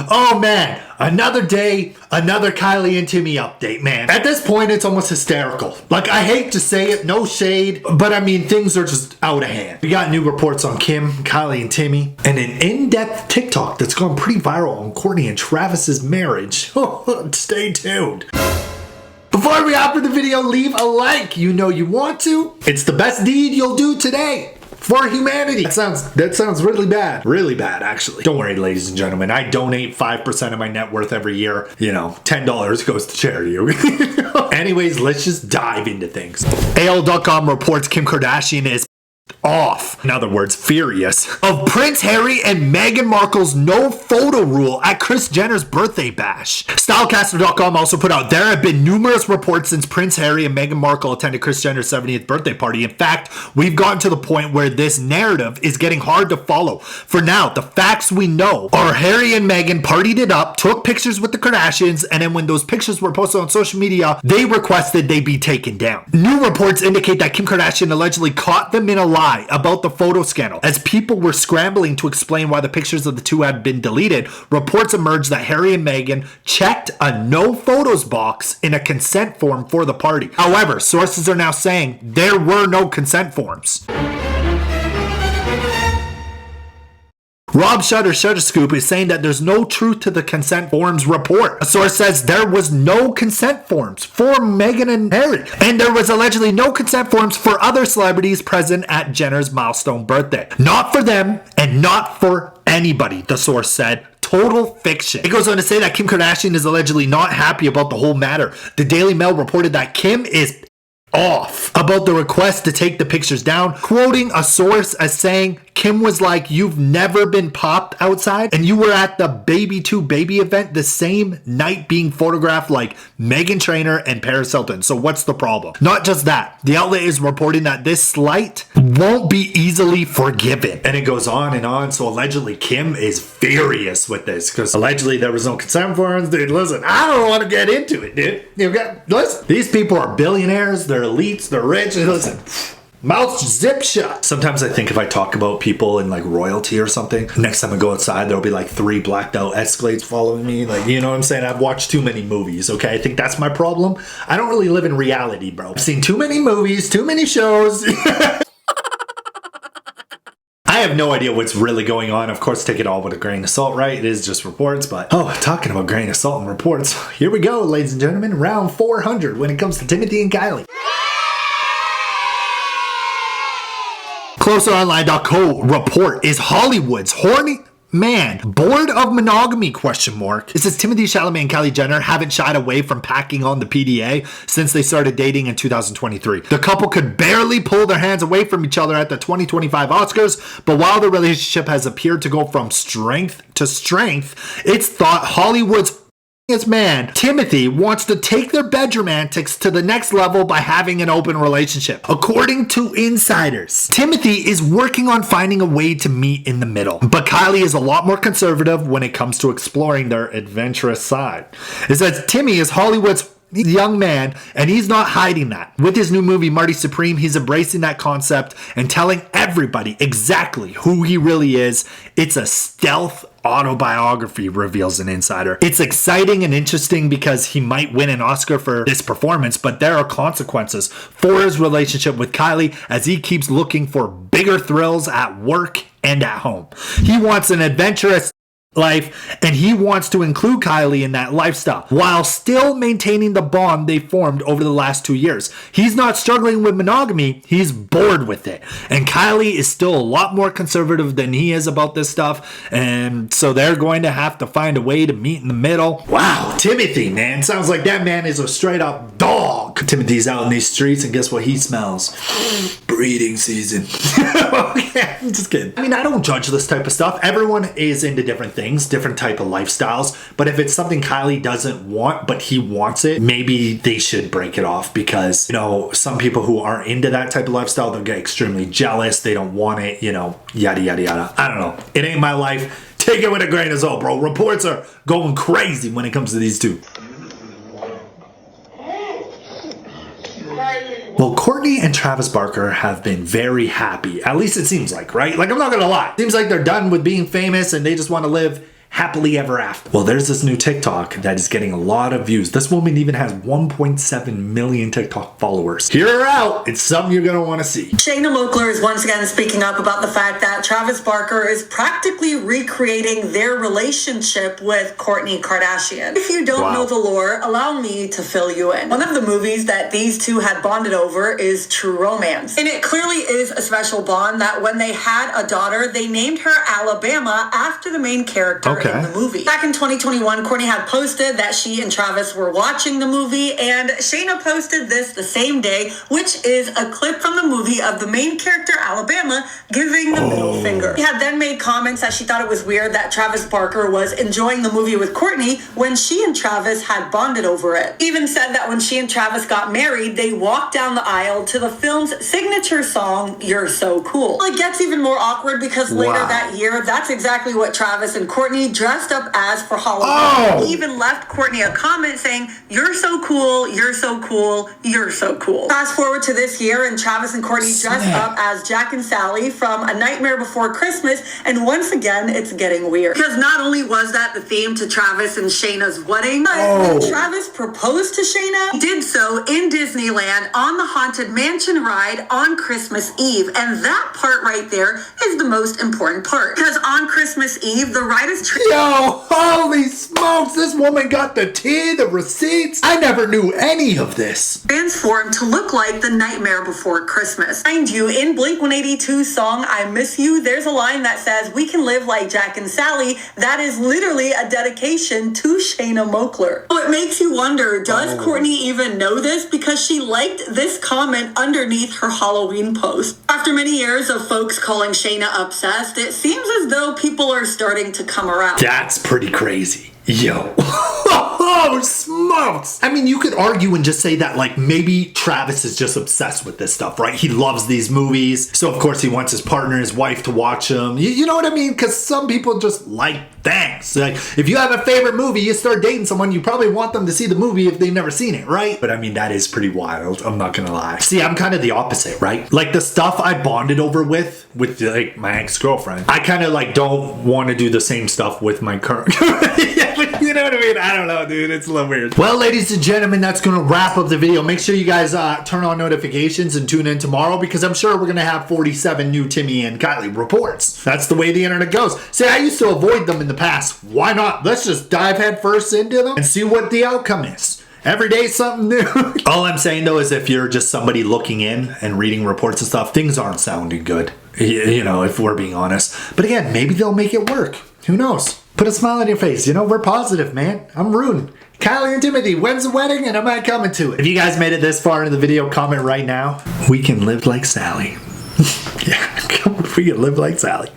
Oh man, another day, another Kylie and Timmy update, man. At this point, it's almost hysterical. Like, I hate to say it, no shade, but I mean, things are just out of hand. We got new reports on Kim, Kylie, and Timmy, and an in-depth TikTok that's gone pretty viral on Kourtney and Travis's marriage. Stay tuned. Before we hop in the video, leave a like. You know you want to. It's the best deed you'll do today for humanity. That sounds really bad. Really bad, actually. Don't worry, ladies and gentlemen. I donate 5% of my net worth every year. You know, $10 goes to charity. Anyways, let's just dive into things. AL.com reports Kim Kardashian is off, in other words, furious, of Prince Harry and Meghan Markle's no photo rule at Kris Jenner's birthday bash. Stylecaster.com also put out, there have been numerous reports since Prince Harry and Meghan Markle attended Kris Jenner's 70th birthday party. In fact, we've gotten to the point where this narrative is getting hard to follow. For now, the facts we know are Harry and Meghan partied it up, took pictures with the Kardashians, and then when those pictures were posted on social media, they requested they be taken down. New reports indicate that Kim Kardashian allegedly caught them in a lie about the photo scandal. As people were scrambling to explain why the pictures of the two had been deleted, reports emerged that Harry and Meghan checked a no photos box in a consent form for the party. However, sources are now saying there were no consent forms. Rob Shutter Scoop is saying that there's no truth to the consent forms report. A source says there was no consent forms for Meghan and Harry, and there was allegedly no consent forms for other celebrities present at Jenner's milestone birthday. Not for them and not for anybody, the source said. Total fiction. It goes on to say that Kim Kardashian is allegedly not happy about the whole matter. The Daily Mail reported that Kim is off about the request to take the pictures down, quoting a source as saying, Kim was like, you've never been popped outside and you were at the Baby 2 Baby event the same night being photographed like Meghan Trainor and Paris Hilton. So what's the problem? Not just that, the outlet is reporting that this slight won't be easily forgiven. And it goes on and on. So allegedly Kim is furious with this because allegedly there was no consent forms. Dude, listen, I don't want to get into it, dude. Listen, these people are billionaires, they're elites, they're rich. Listen, mouth zip shut. Sometimes I think if I talk about people in like royalty or something, next time I go outside, there'll be like 3 blacked out Escalades following me. Like, you know what I'm saying? I've watched too many movies, okay? I think that's my problem. I don't really live in reality, bro. I've seen too many movies, too many shows. I have no idea what's really going on. Of course, take it all with a grain of salt, right? It is just reports, but talking about grain of salt and reports, here we go, ladies and gentlemen, round 400 when it comes to Timothee and Kylie. CloserOnline.co report, is Hollywood's horny man bored of monogamy, question mark. It says Timothee Chalamet and Kylie Jenner haven't shied away from packing on the PDA since they started dating in 2023. The couple could barely pull their hands away from each other at the 2025 Oscars, but while the relationship has appeared to go from strength to strength, it's thought Hollywood's man, Timothee, wants to take their bedroom antics to the next level by having an open relationship. According to insiders, Timothee is working on finding a way to meet in the middle, but Kylie is a lot more conservative when it comes to exploring their adventurous side. It says Timmy is Hollywood's young man, and he's not hiding that. With his new movie Marty Supreme, he's embracing that concept and telling everybody exactly who he really is. It's a stealth autobiography, reveals an insider. It's exciting and interesting because he might win an Oscar for this performance, but there are consequences for his relationship with Kylie as he keeps looking for bigger thrills at work and at home. He wants an adventurous life, and he wants to include Kylie in that lifestyle while still maintaining the bond they formed over the last 2 years. He's not struggling with monogamy, he's bored with it. And Kylie is still a lot more conservative than he is about this stuff, and so they're going to have to find a way to meet in the middle. Wow, Timothee, man, sounds like that man is a straight up dog. Timothy's out in these streets, and guess what he smells? Breeding season. Okay, I'm just kidding. I mean, I don't judge this type of stuff. Everyone is into different things, different type of lifestyles, but if it's something Kylie doesn't want but he wants it, maybe they should break it off, because you know, some people who aren't into that type of lifestyle, they'll get extremely jealous, they don't want it, you know, yada yada yada. I don't know, it ain't my life, take it with a grain of salt, bro. Reports are going crazy when it comes to these two. Well, Kourtney and Travis Barker have been very happy. At least it seems like, right? Like, I'm not gonna lie. Seems like they're done with being famous and they just want to live happily ever after. Well, there's this new TikTok that is getting a lot of views. This woman even has 1.7 million TikTok followers. Hear her out. It's something you're gonna want to see. Shayna Moakler is once again speaking up about the fact that Travis Barker is practically recreating their relationship with Kourtney Kardashian. If you don't know the lore, allow me to fill you in. One of the movies that these two had bonded over is True Romance. And it clearly is a special bond that when they had a daughter, they named her Alabama after the main character in the movie. Back in 2021, Kourtney had posted that she and Travis were watching the movie, and Shayna posted this the same day, which is a clip from the movie of the main character Alabama giving the middle finger. She had then made comments that she thought it was weird that Travis Barker was enjoying the movie with Kourtney when she and Travis had bonded over it. Even said that when she and Travis got married, they walked down the aisle to the film's signature song, You're So Cool. Well, it gets even more awkward because later that year, that's exactly what Travis and Kourtney dressed up as for Halloween. He even left Kourtney a comment saying, "You're so cool, you're so cool, you're so cool." Fast forward to this year, and Travis and Kourtney dressed up as Jack and Sally from A Nightmare Before Christmas, and once again, it's getting weird. Because not only was that the theme to Travis and Shayna's wedding, but when Travis proposed to Shayna, he did so in Disneyland on the Haunted Mansion ride on Christmas Eve, and that part right there is the most important part. Because on Christmas Eve, the ride is Yo, holy smokes, this woman got the tea, the receipts. I never knew any of this. Transformed to look like The Nightmare Before Christmas. Mind you, in Blink-182's song, I Miss You, there's a line that says, "We can live like Jack and Sally." That is literally a dedication to Shayna Moakler. So it makes you wonder, does Kourtney even know this? Because she liked this comment underneath her Halloween post. After many years of folks calling Shayna obsessed, it seems as though people are starting to come around. That's pretty crazy. Yo. Oh, smokes. I mean, you could argue and just say that, like, maybe Travis is just obsessed with this stuff, right? He loves these movies. So, of course, he wants his partner, his wife to watch them. You know what I mean? Because some people just like things. Like, if you have a favorite movie, you start dating someone, you probably want them to see the movie if they've never seen it, right? But, I mean, that is pretty wild. I'm not gonna lie. See, I'm kind of the opposite, right? Like, the stuff I bonded over with like, my ex-girlfriend, I kind of, like, don't want to do the same stuff with my current you know what I mean? I don't know, dude. It's a little weird. Well, ladies and gentlemen, that's going to wrap up the video. Make sure you guys turn on notifications and tune in tomorrow because I'm sure we're going to have 47 new Timmy and Kylie reports. That's the way the internet goes. See, I used to avoid them in the past. Why not? Let's just dive head first into them and see what the outcome is. Every day something new. All I'm saying though is if you're just somebody looking in and reading reports and stuff, things aren't sounding good. You know, if we're being honest. But again, maybe they'll make it work. Who knows? Put a smile on your face. You know, we're positive, man. I'm rooting. Kylie and Timothy, when's the wedding? And am I coming to it? If you guys made it this far into the video, comment right now. We can live like Sally. Yeah, we can live like Sally.